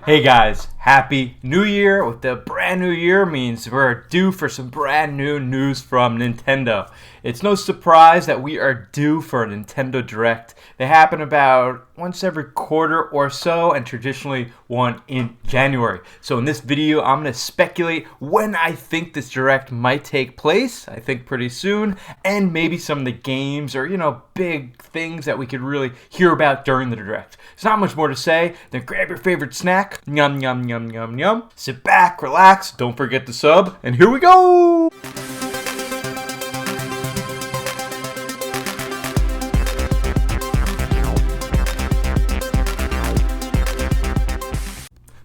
Hey guys, Happy New Year! With the brand new year means we're due for some brand new news from Nintendo. It's no surprise that we are due for a Nintendo Direct. They happen about once every quarter or so, and traditionally one in January. So in this video, I'm going to speculate when I think this Direct might take place. I think pretty soon, and maybe some of the games or, big things that we could really hear about during the Direct. There's not much more to say than grab your favorite snack, yum yum yum yum yum, sit back, relax, don't forget to sub, and here we go!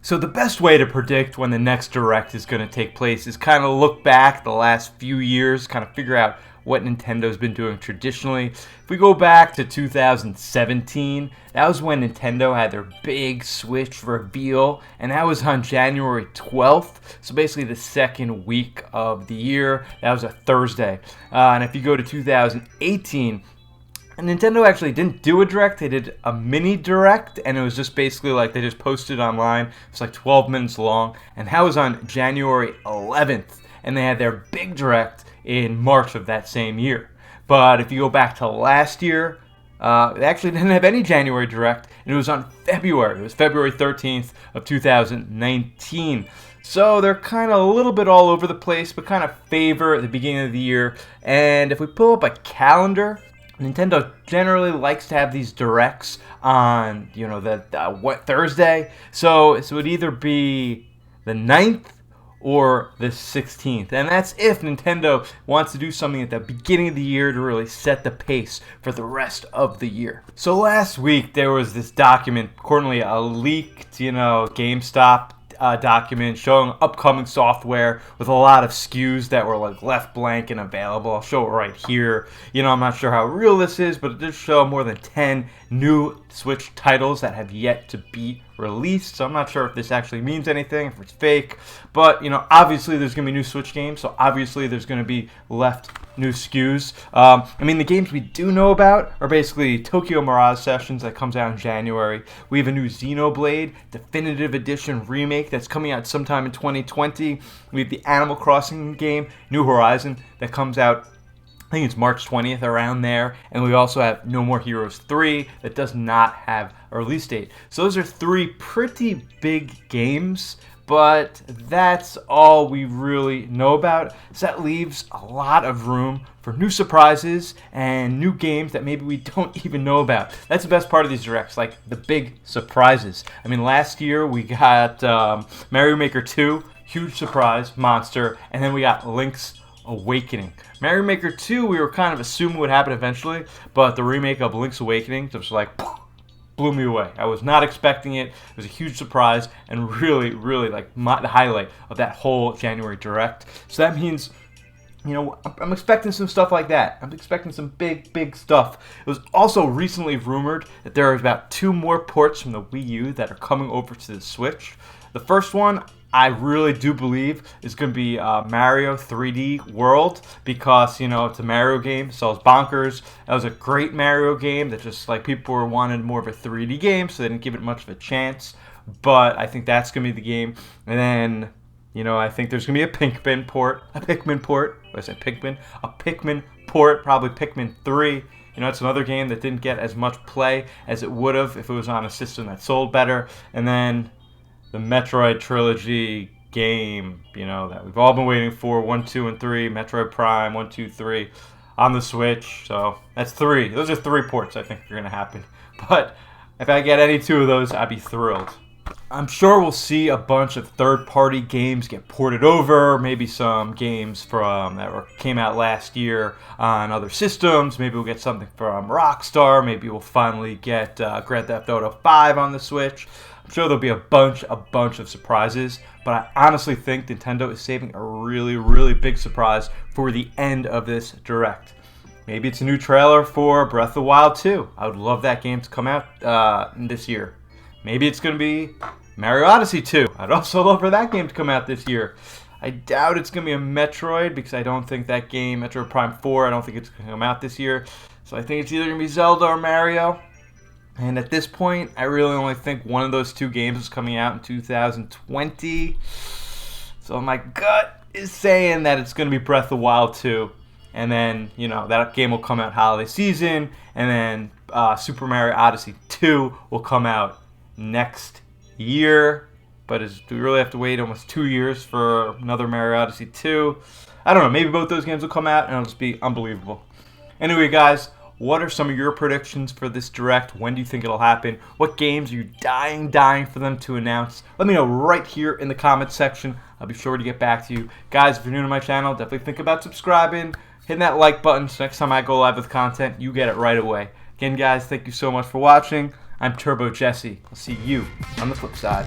So the best way to predict when the next Direct is going to take place is kind of look back the last few years, kind of figure out what Nintendo's been doing traditionally. If we go back to 2017, that was when Nintendo had their big Switch reveal, and that was on January 12th, so basically the second week of the year. That was a Thursday. And if you go to 2018, and Nintendo actually didn't do a Direct, they did a mini Direct, and it was just basically like they just posted online. It's like 12 minutes long, and that was on January 11th, and they had their big Direct in March of that same year. But if you go back to last year, they actually didn't have any January Direct, and it was on February. It was February 13th of 2019. So they're kind of a little bit all over the place, but kind of favor the beginning of the year. And if we pull up a calendar, Nintendo generally likes to have these Directs on, what Thursday. So it would either be the 9th or the 16th. And that's if Nintendo wants to do something at the beginning of the year to really set the pace for the rest of the year. So last week there was this document, currently a leaked, GameStop document showing upcoming software with a lot of SKUs that were left blank and available. I'll show it right here. I'm not sure how real this is, but it did show more than 10 new Switch titles that have yet to be released. So I'm not sure if this actually means anything, if it's fake. But, obviously there's going to be new Switch games, so obviously there's going to be left new SKUs. The games we do know about are basically Tokyo Mirage Sessions that comes out in January. We have a new Xenoblade Definitive Edition remake that's coming out sometime in 2020. We have the Animal Crossing game, New Horizon, that comes out, I think it's March 20th, around there. And we also have No More Heroes 3 that does not have a release date. So those are three pretty big games, but that's all we really know about. So that leaves a lot of room for new surprises and new games that maybe we don't even know about. That's the best part of these Directs, like the big surprises. Last year we got Mario Maker 2, huge surprise, monster, and then we got Link's Awakening. Mario Maker 2, we were kind of assuming would happen eventually, but the remake of Link's Awakening just blew me away. I was not expecting it. It was a huge surprise and really, really the highlight of that whole January Direct. So that means, I'm expecting some stuff like that. I'm expecting some big, big stuff. It was also recently rumored that there are about 2 more ports from the Wii U that are coming over to the Switch. The first one, I really do believe is going to be Mario 3D World, because, it's a Mario game, sells bonkers. That was a great Mario game that just, people were wanted more of a 3D game, so they didn't give it much of a chance. But I think that's going to be the game. And then, I think there's going to be a Pikmin port. A Pikmin port, probably Pikmin 3. It's another game that didn't get as much play as it would have if it was on a system that sold better. And then the Metroid Trilogy game, that we've all been waiting for, 1, 2, and 3, Metroid Prime, 1, 2, 3, on the Switch. So that's 3. Those are 3 ports I think are going to happen. But if I get any 2 of those, I'd be thrilled. I'm sure we'll see a bunch of third-party games get ported over, maybe some games from that came out last year on other systems. Maybe we'll get something from Rockstar. Maybe we'll finally get Grand Theft Auto 5 on the Switch. I'm sure there'll be a bunch of surprises, but I honestly think Nintendo is saving a really, really big surprise for the end of this Direct. Maybe it's a new trailer for Breath of the Wild 2. I would love that game to come out this year. Maybe it's going to be Mario Odyssey 2. I'd also love for that game to come out this year. I doubt it's going to be a Metroid, because I don't think that game, Metroid Prime 4, I don't think it's going to come out this year. So I think it's either going to be Zelda or Mario. And at this point, I really only think one of those two games is coming out in 2020. So my gut is saying that it's going to be Breath of the Wild 2. And then, that game will come out holiday season. And then Super Mario Odyssey 2 will come out next year. But do we really have to wait almost 2 years for another Mario Odyssey 2? I don't know. Maybe both those games will come out and it'll just be unbelievable. Anyway, guys, what are some of your predictions for this Direct? When do you think it'll happen? What games are you dying for them to announce? Let me know right here in the comments section. I'll be sure to get back to you. Guys, if you're new to my channel, definitely think about subscribing. Hitting that like button so next time I go live with content, you get it right away. Again, guys, thank you so much for watching. I'm Turbo Jesse. I'll see you on the flip side.